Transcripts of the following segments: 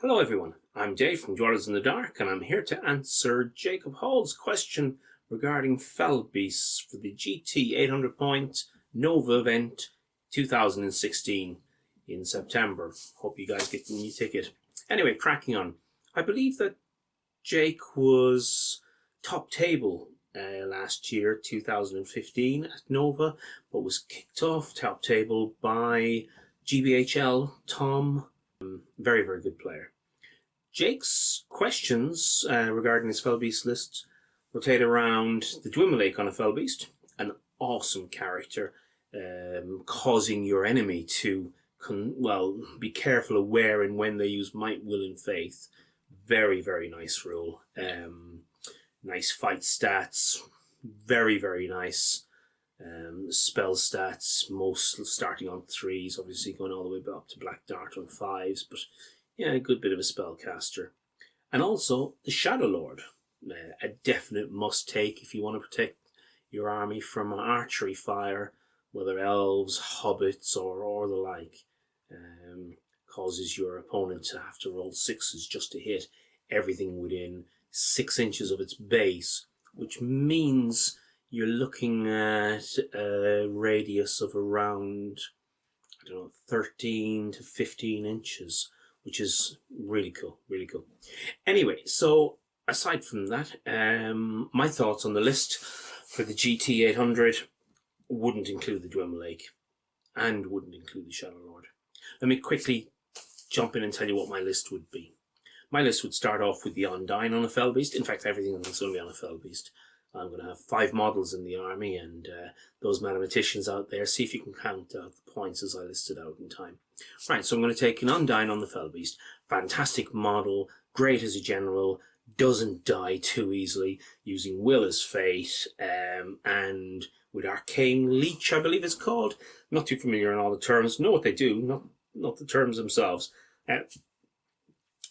Hello everyone, I'm Dave from Dwellers in the Dark, and I'm here to answer Jacob Hall's question regarding Fell Beasts for the GT 800 point Nova event 2016 in September. Hope you guys get the new ticket. Anyway, cracking on. I believe that Jake was top table last year, 2015 at Nova, but was kicked off top table by GBHL Tom. Very, very good player. Jake's questions regarding his Fellbeast list rotate around the Dwimmerlake on a Fellbeast, an awesome character, causing your enemy to, be careful of where and when they use Might, Will, and Faith. Very, very nice rule. Nice fight stats. Very, very nice. Spell stats, most starting on 3s, obviously going all the way up to Black Dart on 5s, but yeah, a good bit of a spellcaster. And also the Shadow Lord, a definite must take if you want to protect your army from archery fire, whether elves, hobbits, or the like. Causes your opponent to have to roll 6s just to hit everything within 6 inches of its base, which means you're looking at a radius of around, 13 to 15 inches, which is really cool, really cool. Anyway, so aside from that, my thoughts on the list for the GT 800 wouldn't include the Dwimmerlake and wouldn't include the Shadow Lord. Let me quickly jump in and tell you what my list would be. My list would start off with the Undine on a Fellbeast. In fact, everything is going to be on a Fellbeast. I'm going to have 5 models in the army, and those mathematicians out there, see if you can count out the points as I listed out in time. Right, so I'm going to take an Undine on the Fellbeast. Fantastic model, great as a general, doesn't die too easily, using Will as Fate, and with Arcane Leech, I believe it's called. Not too familiar on all the terms. Know what they do, not the terms themselves.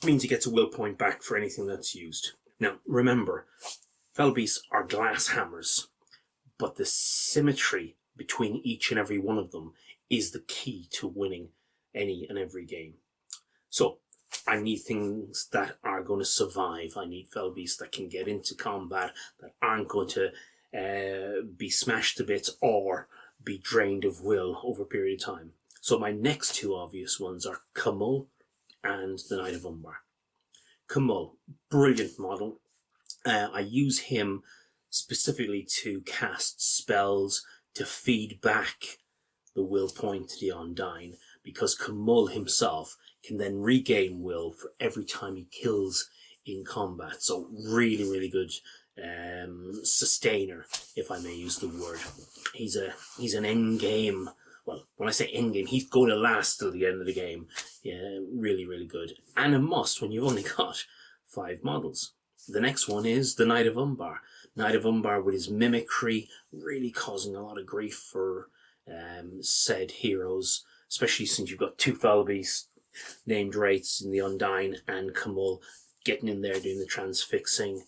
Means he gets a will point back for anything that's used. Now, remember, Fellbeasts are glass hammers, but the symmetry between each and every one of them is the key to winning any and every game. So I need things that are going to survive. I need Fellbeasts that can get into combat, that aren't going to be smashed to bits or be drained of will over a period of time. So my next 2 obvious ones are Kumull and the Knight of Umbar. Kumull, brilliant model. I use him specifically to cast spells to feed back the will point to the Undine, because Kumull himself can then regain will for every time he kills in combat. So really, really good sustainer, if I may use the word. He's an endgame. Well, when I say endgame, he's going to last till the end of the game. Yeah, really, really good. And a must when you've only got 5 models. The next one is the Knight of Umbar. Knight of Umbar with his mimicry, really causing a lot of grief for said heroes, especially since you've got 2 Fellbeasts named Wraiths in the Undine and Kumull getting in there doing the transfixing.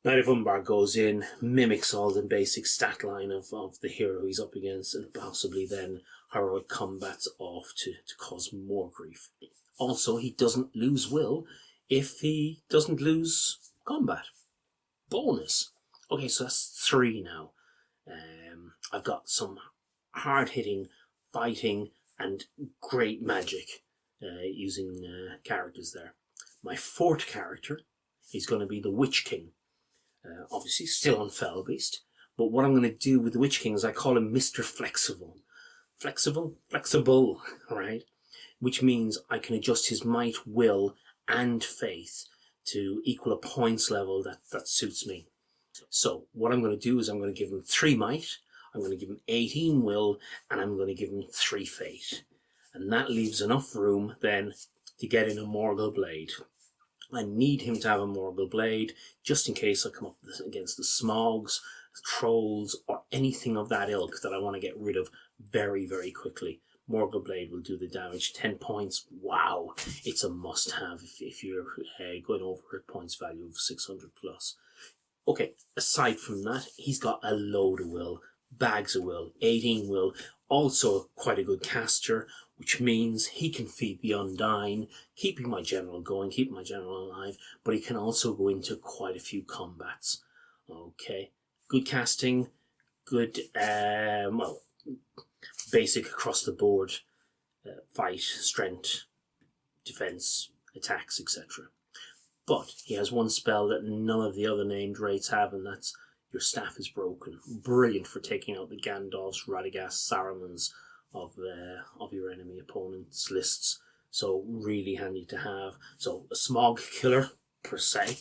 Knight of Umbar goes in, mimics all the basic stat line of the hero he's up against, and possibly then heroic combats off to cause more grief. Also, he doesn't lose will if he doesn't lose combat. Bonus. Okay, so that's 3 now. I've got some hard-hitting, fighting, and great magic using characters there. My 4th character is going to be the Witch King. Obviously still on Fellbeast, but what I'm going to do with the Witch King is I call him Mr. Flexible. Flexible, right? Which means I can adjust his might, will, and faith to equal a points level that suits me. So what I'm going to do is I'm going to give him 3 might, I'm going to give him 18 will, and I'm going to give him 3 fate. And that leaves enough room then to get in a Morgul Blade. I need him to have a Morgul Blade just in case I come up against the Smogs, the Trolls, or anything of that ilk that I want to get rid of very, very quickly. Morgul Blade will do the damage. 10 points, wow, it's a must-have if you're going over a points value of 600 plus. Okay, aside from that, he's got a load of will, bags of will, 18 will, also quite a good caster which means he can feed the Undine, keeping my general going, keeping my general alive, but he can also go into quite a few combats. Okay, good casting, good, well, basic across the board fight, strength, defense, attacks, etc. But he has one spell that none of the other named rates have, and that's your staff is broken. Brilliant for taking out the Gandalfs, Radagast, Saruman's of your enemy opponent's lists. So really handy to have. So a Smog killer per se,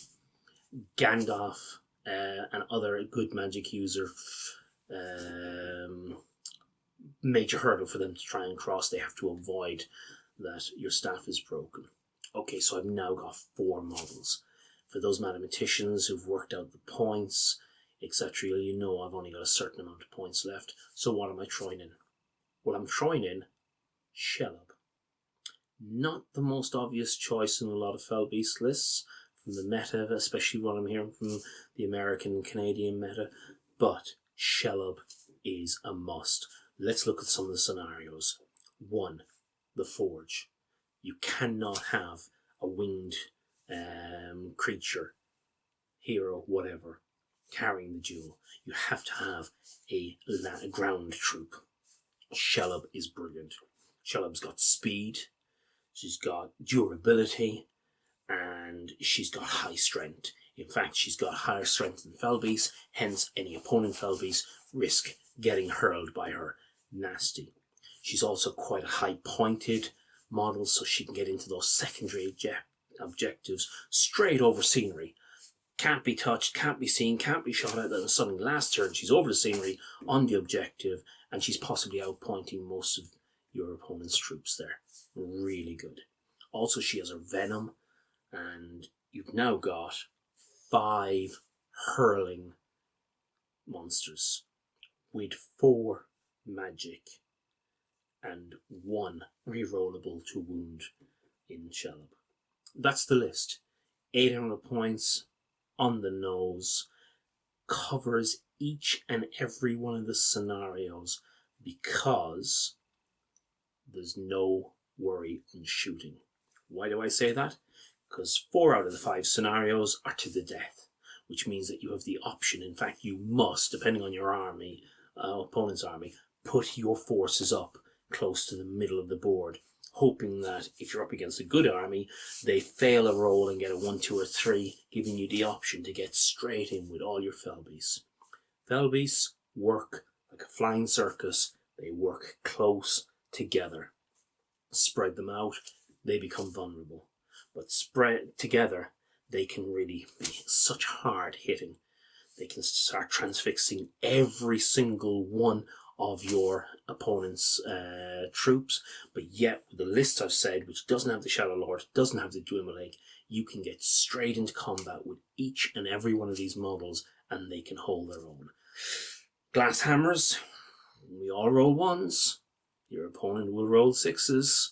Gandalf and other good magic user. Major hurdle for them to try and cross. They have to avoid that your staff is broken. Okay, so I've now got 4 models. For those mathematicians who've worked out the points, etc., you know I've only got a certain amount of points left. So what am I throwing in? Well, I'm throwing in Shelob. Not the most obvious choice in a lot of Felbeast lists from the meta, especially what I'm hearing from the American and Canadian meta, but Shelob is a must. Let's look at some of the scenarios. 1, the Forge. You cannot have a winged creature, hero, whatever, carrying the jewel. You have to have a ground troop. Shelob is brilliant. Shelob's got speed, she's got durability, and she's got high strength. In fact, she's got higher strength than Felbeast, hence any opponent Felbeast risk getting hurled by her. Nasty. She's also quite a high-pointed model, so she can get into those secondary objectives straight over scenery. Can't be touched, can't be seen, can't be shot at, and suddenly last turn she's over the scenery on the objective, and she's possibly outpointing most of your opponent's troops there. Really good. Also, she has her Venom, and you've now got 5 hurling monsters with 4 magic and 1 rerollable to wound in Shelob. That's the list. 800 points on the nose, covers each and every one of the scenarios because there's no worry on shooting. Why do I say that? Because 4 out of the 5 scenarios are to the death, which means that you have the option, in fact you must, depending on your army, opponent's army, put your forces up close to the middle of the board, hoping that if you're up against a good army, they fail a roll and get a 1, 2, or 3, giving you the option to get straight in with all your Felbeasts. Felbeasts work like a flying circus. They work close together. Spread them out, they become vulnerable. But spread together, they can really be such hard hitting. They can start transfixing every single one of your opponent's troops, but yet with the list I've said, which doesn't have the Shadow Lord, doesn't have the Dwimmerlake, you can get straight into combat with each and every one of these models, and they can hold their own. Glass hammers, we all roll 1s. Your opponent will roll 6s.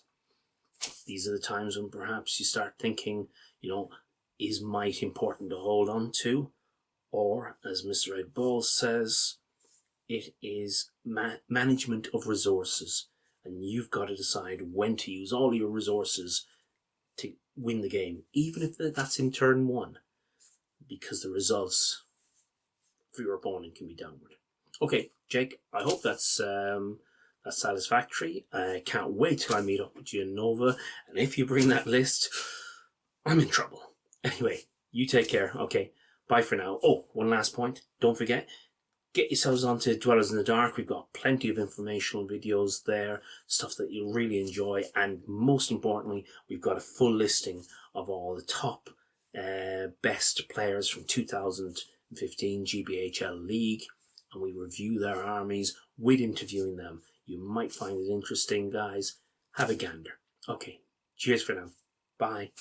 These are the times when perhaps you start thinking, you know, is might important to hold on to? Or, as Mr. Ed Ball says, it is management of resources, and you've got to decide when to use all your resources to win the game, even if that's in turn 1, because the results for your opponent can be downward. Okay, Jake, I hope that's satisfactory. I can't wait till I meet up with you in Nova, and if you bring that list, I'm in trouble. Anyway, you take care. Okay, bye for now. Oh, one last point. Don't forget, get yourselves onto Dwellers in the Dark. We've got plenty of informational videos there, stuff that you'll really enjoy, and most importantly, we've got a full listing of all the top best players from 2015 GBHL League, and we review their armies with interviewing them. You might find it interesting, guys. Have a gander. Okay, cheers for now. Bye.